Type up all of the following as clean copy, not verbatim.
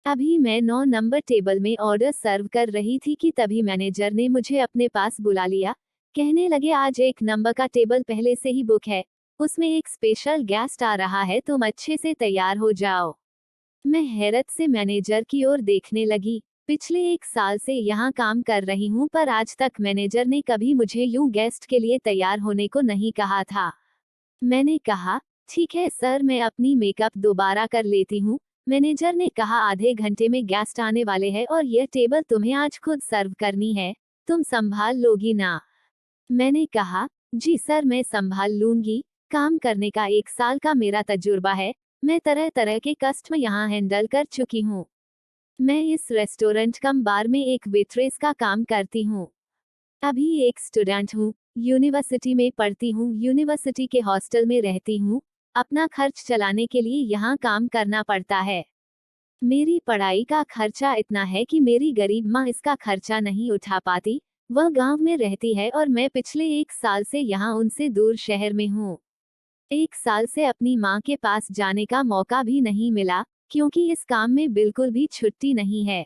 अभी मैं 9 number table में ऑर्डर सर्व कर रही थी कि तभी मैनेजर ने मुझे अपने पास बुला लिया। कहने लगे, आज 1 नंबर का टेबल पहले से ही बुक है, उसमें एक स्पेशल गेस्ट आ रहा है, तुम अच्छे से तैयार हो जाओ। मैं हैरत से मैनेजर की ओर देखने लगी। पिछले 1 साल से यहाँ काम कर रही हूँ, पर आज तक मैनेजर ने कभी मुझे यूं गेस्ट के लिए तैयार होने को नहीं कहा था। मैंने कहा, ठीक है सर, मैं अपनी मेकअप दोबारा कर लेती हूँ। मैनेजर ने कहा, आधे घंटे में गेस्ट आने वाले हैं और यह टेबल तुम्हें आज खुद सर्व करनी है, तुम संभाल लोगी ना? मैंने कहा, जी सर, मैं संभाल लूंगी। काम करने का 1 साल का मेरा तजुर्बा है, मैं तरह तरह के कस्टमर यहाँ हैंडल कर चुकी हूँ। मैं इस रेस्टोरेंट कम बार में एक वेट्रेस का काम करती हूँ। अभी एक स्टूडेंट हूँ, यूनिवर्सिटी में पढ़ती हूँ, यूनिवर्सिटी के हॉस्टल में रहती हूँ। अपना खर्च चलाने के लिए यहाँ काम करना पड़ता है। मेरी पढ़ाई का खर्चा इतना है कि मेरी गरीब माँ इसका खर्चा नहीं उठा पाती। वह गांव में रहती है और मैं पिछले 1 साल से यहाँ उनसे दूर शहर में हूँ। 1 साल से अपनी माँ के पास जाने का मौका भी नहीं मिला, क्योंकि इस काम में बिल्कुल भी छुट्टी नहीं है।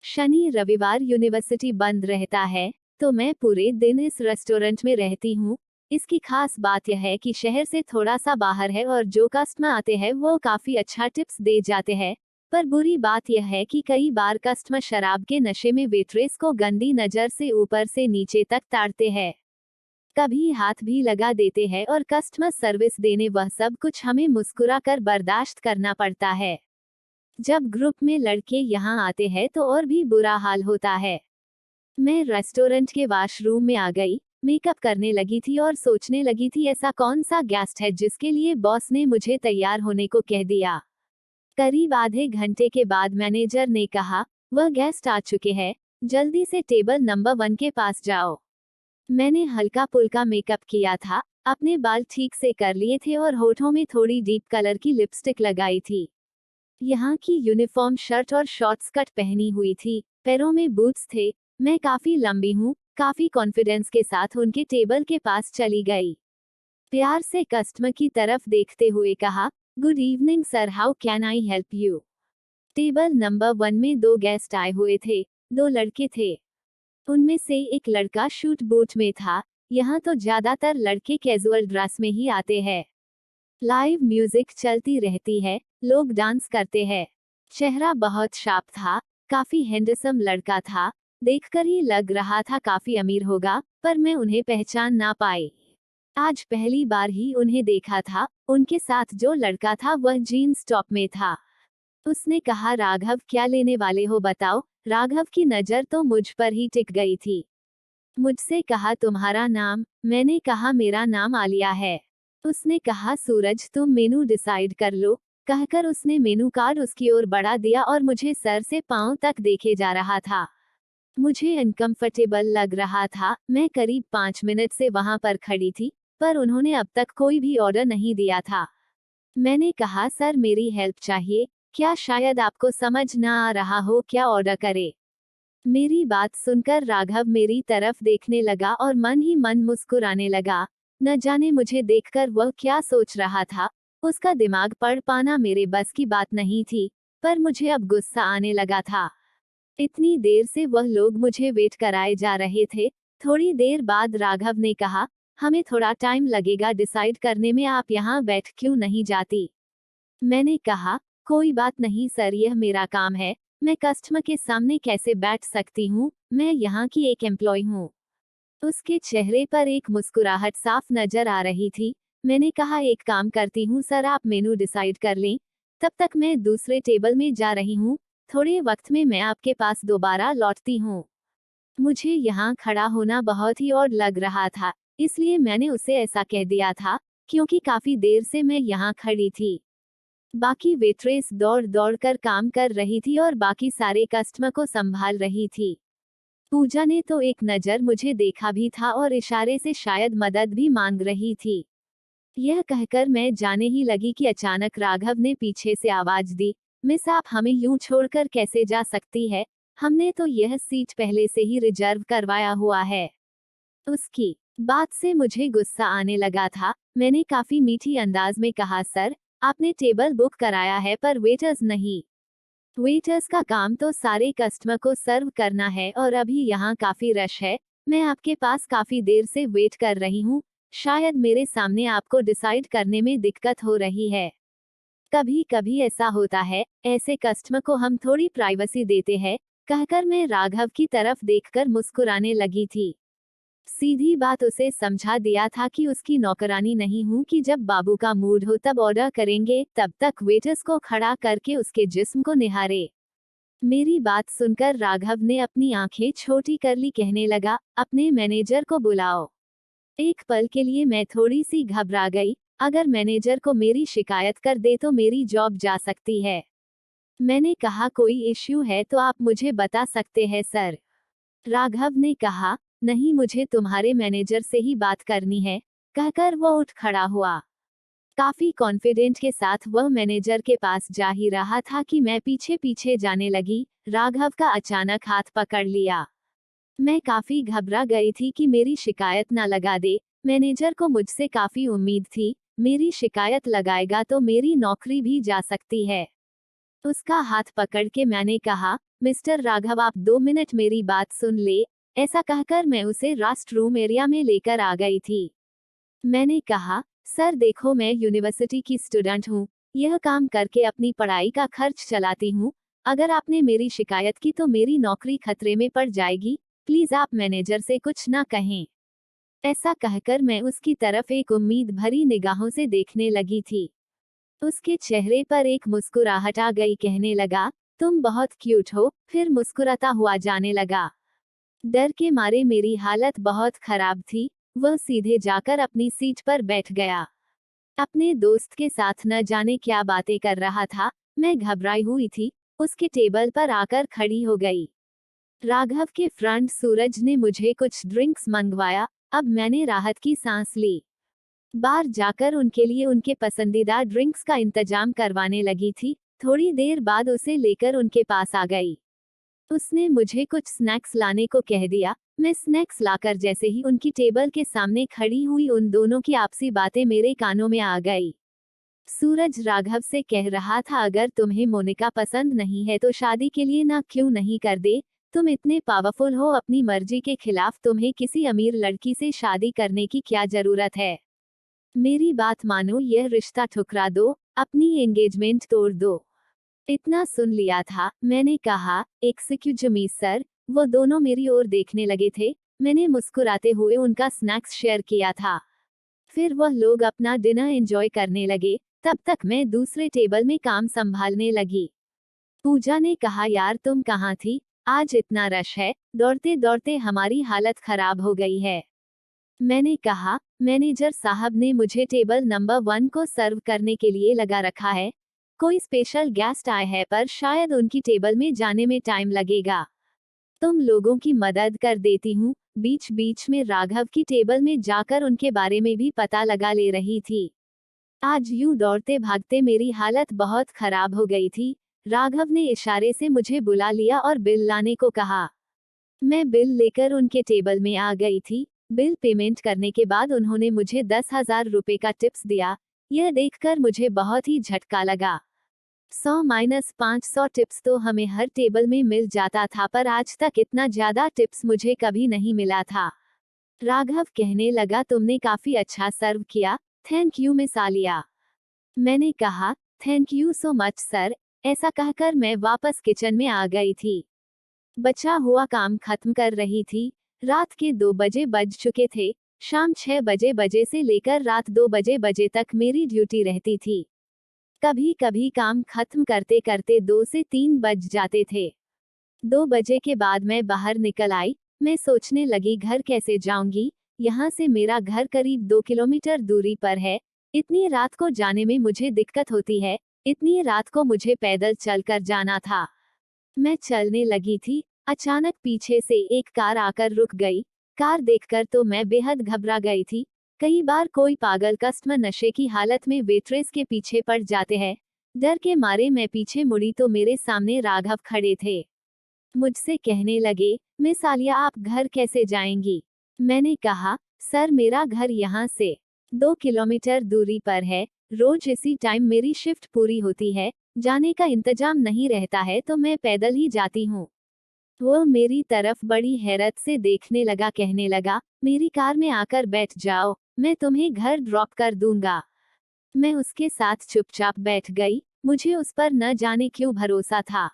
शनि रविवार यूनिवर्सिटी बंद रहता है, तो मैं पूरे दिन इस रेस्टोरेंट में रहती हूँ। इसकी खास बात यह है कि शहर से थोड़ा सा बाहर है और जो कस्टमर आते हैं वो काफी अच्छा टिप्स दे जाते हैं। पर बुरी बात यह है कि कई बार कस्टमर शराब के नशे में वेट्रेस को गंदी नजर से ऊपर से नीचे तक ताड़ते हैं। कभी हाथ भी लगा देते हैं और कस्टमर सर्विस देने वह सब कुछ हमें मुस्कुरा कर बर्दाश्त करना पड़ता है। जब ग्रुप में लड़के यहाँ आते हैं तो और भी बुरा हाल होता है। मैं रेस्टोरेंट के वॉशरूम में आ गई, मेकअप करने लगी थी और सोचने लगी थी, ऐसा कौन सा गेस्ट है जिसके लिए बॉस ने मुझे तैयार होने को कह दिया। करीब आधे घंटे के बाद मैनेजर ने कहा, वह गेस्ट आ चुके हैं, जल्दी से टेबल नंबर 1 के पास जाओ। मैंने हल्का पुल्का मेकअप किया था, अपने बाल ठीक से कर लिए थे और होठों में थोड़ी डीप कलर की लिपस्टिक लगाई थी। यहाँ की यूनिफॉर्म शर्ट और शॉर्ट्स कट पहनी हुई थी, पैरों में बूट्स थे। मैं काफी लंबी हूँ, काफी कॉन्फिडेंस के साथ उनके टेबल के पास चली गई। प्यार से कस्टमर की तरफ देखते हुए कहा, good evening sir, how can I help you? Table number 1 में 2 गेस्ट आए हुए थे, 2 लड़के थे। उनमें से एक लड़का शूट बूट में था। यहाँ तो ज्यादातर लड़के कैजुअल ड्रेस में ही आते हैं। लाइव म्यूजिक चलती रहती है, लोग डांस करते हैं। चेहरा बहुत शार्प था, काफी हैंडसम लड़का था, देखकर ही लग रहा था काफी अमीर होगा, पर मैं उन्हें पहचान ना पाई। आज पहली बार ही उन्हें देखा था। उनके साथ जो लड़का था वह जीन्स टॉप में था। उसने कहा, राघव क्या लेने वाले हो बताओ? राघव की नजर तो मुझ पर ही टिक गई थी। मुझसे कहा, तुम्हारा नाम? मैंने कहा, मेरा नाम आलिया है। उसने कहा, सूरज तुम मेनू डिसाइड कर लो। कहकर उसने मेनू कार्ड उसकी ओर बढ़ा दिया और मुझे सर से पांव तक देखे जा रहा था। मुझे अनकंफर्टेबल लग रहा था। मैं करीब 5 मिनट से वहां पर खड़ी थी, पर उन्होंने अब तक कोई भी ऑर्डर नहीं दिया था। मैंने कहा, सर मेरी हेल्प चाहिए, क्या शायद आपको समझ ना आ रहा हो क्या ऑर्डर करे? मेरी बात सुनकर राघव मेरी तरफ देखने लगा और मन ही मन मुस्कुराने लगा। न जाने मुझे देखकर वह क्या सोच रहा था। उसका दिमाग पढ़ पाना मेरे बस की बात नहीं थी, पर मुझे अब गुस्सा आने लगा था। इतनी देर से वह लोग मुझे वेट कराए जा रहे थे। थोड़ी देर बाद राघव ने कहा, हमें थोड़ा टाइम लगेगा डिसाइड करने में, आप यहाँ बैठ क्यों नहीं जाती? मैंने कहा, कोई बात नहीं सर, यह मेरा काम है, मैं कस्टमर के सामने कैसे बैठ सकती हूँ, मैं यहाँ की एक एम्प्लॉय हूँ। उसके चेहरे पर एक मुस्कुराहट साफ नजर आ रही थी। मैंने कहा, एक काम करती हूँ सर, आप मेनू डिसाइड कर लें, तब तक मैं दूसरे टेबल में जा रही हूँ, थोड़े वक्त में मैं आपके पास दोबारा लौटती हूँ। मुझे यहाँ खड़ा होना बहुत ही और लग रहा था, इसलिए मैंने उसे ऐसा कह दिया था, क्योंकि काफी देर से मैं यहाँ खड़ी थी। बाकी वेट्रेस दौड़ दौड़ कर काम कर रही थी और बाकी सारे कस्टमर को संभाल रही थी। पूजा ने तो एक नज़र मुझे देखा भी था और इशारे से शायद मदद भी मांग रही थी। यह कहकर मैं जाने ही लगी कि अचानक राघव ने पीछे से आवाज दी, मिस आप हमें यूं छोड़कर कैसे जा सकती है? हमने तो यह सीट पहले से ही रिजर्व करवाया हुआ है। उसकी बात से मुझे गुस्सा आने लगा था। मैंने काफी मीठी अंदाज में कहा, सर आपने टेबल बुक कराया है पर वेटर्स नहीं। वेटर्स का काम तो सारे कस्टमर को सर्व करना है और अभी यहाँ काफी रश है। मैं आपके पास काफी देर से वेट कर रही हूँ। शायद मेरे सामने आपको डिसाइड करने में दिक्कत हो रही है। कभी कभी ऐसा होता है, ऐसे कस्टमर को हम थोड़ी प्राइवेसी देते हैं, कहकर मैं राघव की तरफ देखकर मुस्कुराने लगी थी। सीधी बात उसे समझा दिया था कि उसकी नौकरानी नहीं हूँ कि जब बाबू का मूड हो तब ऑर्डर करेंगे, तब तक वेटर्स को खड़ा करके उसके जिस्म को निहारे। मेरी बात सुनकर राघव ने अपनी आंखें छोटी कर ली, कहने लगा, अपने मैनेजर को बुलाओ। एक पल के लिए मैं थोड़ी सी घबरा गई। अगर मैनेजर को मेरी शिकायत कर दे तो मेरी जॉब जा सकती है। मैंने कहा, कोई इश्यू है तो आप मुझे बता सकते हैं सर। राघव ने कहा, नहीं, मुझे तुम्हारे मैनेजर से ही बात करनी है, कहकर वो उठ खड़ा हुआ। काफी कॉन्फिडेंट के साथ वह मैनेजर के पास जा ही रहा था कि मैं पीछे पीछे जाने लगी। राघव का अचानक हाथ पकड़ लिया। मैं काफी घबरा गई थी कि मेरी शिकायत ना लगा दे। मैनेजर को मुझसे काफी उम्मीद थी, मेरी शिकायत लगाएगा तो मेरी नौकरी भी जा सकती है। उसका हाथ पकड़ के मैंने कहा, मिस्टर राघव, आप 2 मिनट मेरी बात सुन ले। ऐसा कहकर मैं उसे रेस्ट रूम एरिया में लेकर आ गई थी। मैंने कहा, सर देखो, मैं यूनिवर्सिटी की स्टूडेंट हूँ, यह काम करके अपनी पढ़ाई का खर्च चलाती हूँ। अगर आपने मेरी शिकायत की तो मेरी नौकरी खतरे में पड़ जाएगी। प्लीज आप मैनेजर से कुछ ना कहें। ऐसा कहकर मैं उसकी तरफ एक उम्मीद भरी निगाहों से देखने लगी थी। उसके चेहरे पर एक मुस्कुराहट आ गई, कहने लगा, तुम बहुत क्यूट हो। फिर मुस्कुराता हुआ जाने लगा। डर के मारे मेरी हालत बहुत खराब थी। वह सीधे जाकर अपनी सीट पर बैठ गया। अपने दोस्त के साथ न जाने क्या बातें कर रहा था। मैं घबराई हुई थी। उसके टेबल पर आकर खड़ी हो गई। राघव के फ्रेंड सूरज ने मुझे कुछ ड्रिंक्स मंगवाया। अब मैंने राहत की सांस ली। बाहर जाकर उनके लिए उनके पसंदीदा ड्रिंक्स का इंतजाम करवाने लगी थी। थोड़ी देर बाद उसे लेकर उनके पास आ गई। उसने मुझे कुछ स्नैक्स लाने को कह दिया। मैं स्नैक्स लाकर जैसे ही उनकी टेबल के सामने खड़ी हुई, उन दोनों की आपसी बातें मेरे कानों में आ गई। सूरज राघव से कह रहा था, अगर तुम्हें मोनिका पसंद नहीं है तो शादी के लिए ना क्यों नहीं कर दे। तुम इतने पावरफुल हो, अपनी मर्जी के खिलाफ तुम्हें किसी अमीर लड़की से शादी करने की क्या जरूरत है। मेरी बात मानो, यह रिश्ता ठुकरा दो, अपनी एंगेजमेंट तोड़ दो। इतना सुन लिया था। मैंने कहा, एक्सक्यूज मी सर। वो दोनों मेरी ओर देखने लगे थे। मैंने मुस्कुराते हुए उनका स्नैक्स शेयर किया था। फिर वह लोग अपना डिनर एंजॉय करने लगे। तब तक मैं दूसरे टेबल में काम संभालने लगी। पूजा ने कहा, यार तुम कहाँ थी, आज इतना रश है, दौड़ते दौड़ते हमारी हालत खराब हो गई है। मैंने कहा, मैनेजर साहब ने मुझे टेबल नंबर 1 को सर्व करने के लिए लगा रखा है। कोई स्पेशल गेस्ट आए हैं, पर शायद उनकी टेबल में जाने में टाइम लगेगा। तुम लोगों की मदद कर देती हूँ। बीच बीच में राघव की टेबल में जाकर उनके बारे में भी पता लगा ले रही थी। आज यूं दौड़ते भागते मेरी हालत बहुत खराब हो गई थी। राघव ने इशारे से मुझे बुला लिया और बिल लाने को कहा। मैं बिल लेकर उनके टेबल में आ गई थी। बिल पेमेंट करने के बाद उन्होंने मुझे 10,000 रुपए का टिप्स दिया। यह देखकर मुझे बहुत ही झटका लगा। 100-500 टिप्स तो हमें हर टेबल में मिल जाता था, पर आज तक इतना ज्यादा टिप्स मुझे कभी नहीं मिला था। राघव कहने लगा, तुमने काफी अच्छा सर्व किया, थैंक यू मिस आलिया। मैंने कहा, thank you so much sir. ऐसा कहकर मैं वापस किचन में आ गई थी। बचा हुआ काम खत्म कर रही थी। रात के 2 बजे बज चुके थे। शाम 6 बजे से लेकर रात 2 बजे तक मेरी ड्यूटी रहती थी। कभी कभी काम खत्म करते करते 2 से 3 बज जाते थे। 2 बजे के बाद मैं बाहर निकल आई। मैं सोचने लगी, घर कैसे जाऊंगी। यहाँ से मेरा घर करीब 2 किलोमीटर दूरी पर है। इतनी रात को जाने में मुझे दिक्कत होती है। इतनी रात को मुझे पैदल चलकर जाना था। मैं चलने लगी थी। अचानक पीछे से एक कार आकर रुक गई। कार देखकर तो मैं बेहद घबरा गई थी। कई बार कोई पागल कस्टमर नशे की हालत में वेट्रेस के पीछे पड़ जाते हैं। डर के मारे मैं पीछे मुड़ी तो मेरे सामने राघव खड़े थे। मुझसे कहने लगे, मिस आलिया, आप घर कैसे जाएंगी। मैंने कहा, सर मेरा घर यहाँ से 2 किलोमीटर दूरी पर है। रोज इसी टाइम मेरी शिफ्ट पूरी होती है। जाने का इंतजाम नहीं रहता है तो मैं पैदल ही जाती हूँ। वो मेरी तरफ बड़ी हैरत से देखने लगा, कहने लगा, मेरी कार में आकर बैठ जाओ, मैं तुम्हें घर ड्रॉप कर दूंगा। मैं उसके साथ चुपचाप बैठ गई। मुझे उस पर न जाने क्यों भरोसा था।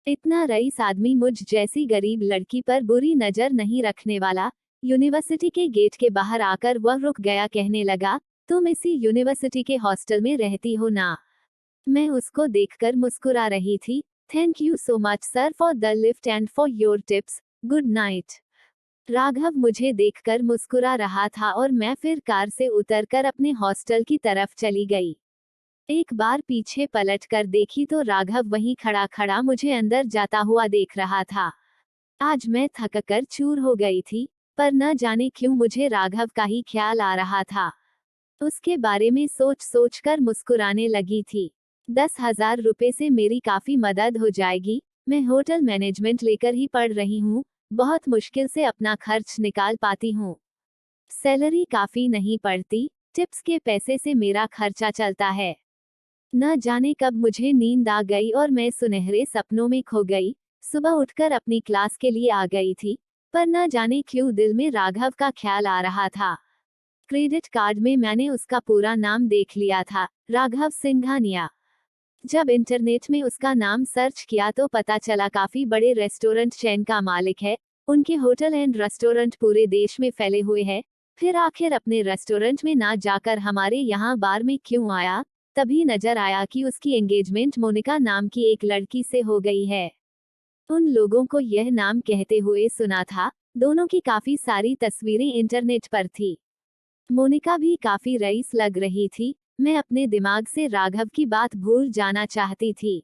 इतना रईस आदमी मुझ जैसी गरीब लड़की पर बुरी नजर नहीं रखने वाला। यूनिवर्सिटी के गेट के बाहर आकर वह रुक गया, कहने लगा, तुम इसी यूनिवर्सिटी के हॉस्टल में रहती हो ना? मैं उसको देखकर मुस्कुरा रही थी। Thank you so much sir for the lift and for your tips, good night. Raghav मुझे देखकर मुस्कुरा रहा था और मैं फिर कार से उतरकर अपने हॉस्टल की तरफ चली गई। एक बार पीछे पलट कर देखी तो राघव वहीं खड़ा खड़ा मुझे अंदर जाता हुआ देख रहा था। आज मैं थककर चूर हो गई थी, पर न जाने क्यों मुझे राघव का ही ख्याल आ रहा था। उसके बारे में सोच सोच कर मुस्कुराने लगी थी। 10,000 रुपए से मेरी काफी मदद हो जाएगी। मैं होटल मैनेजमेंट लेकर ही पढ़ रही हूँ, बहुत मुश्किल से अपना खर्च निकाल पाती हूँ। सैलरी काफी नहीं पड़ती, टिप्स के पैसे से मेरा खर्चा चलता है। न जाने कब मुझे नींद आ गई और मैं सुनहरे सपनों में खो गई। सुबह उठकर अपनी क्लास के लिए आ गई थी, पर न जाने क्यों दिल में राघव का ख्याल आ रहा था। क्रेडिट कार्ड में मैंने उसका पूरा नाम देख लिया था, राघव सिंघानिया। जब इंटरनेट में उसका नाम सर्च किया तो पता चला काफी बड़े रेस्टोरेंट चेन का मालिक है। उनके होटल एंड रेस्टोरेंट पूरे देश में फैले हुए हैं। फिर आखिर अपने रेस्टोरेंट में ना जाकर हमारे यहाँ बार में क्यों आया? तभी नजर आया कि उसकी एंगेजमेंट मोनिका नाम की एक लड़की से हो गई है। उन लोगों को यह नाम कहते हुए सुना था। दोनों की काफी सारी तस्वीरें इंटरनेट पर थी। मोनिका भी काफी रईस लग रही थी। मैं अपने दिमाग से राघव की बात भूल जाना चाहती थी।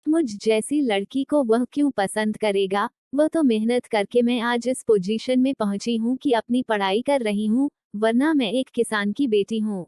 मुझ जैसी लड़की को वह क्यों पसंद करेगा? वह तो मेहनत करके मैं आज इस पोजीशन में पहुंची हूँ कि अपनी पढ़ाई कर रही हूँ, वरना मैं एक किसान की बेटी हूँ।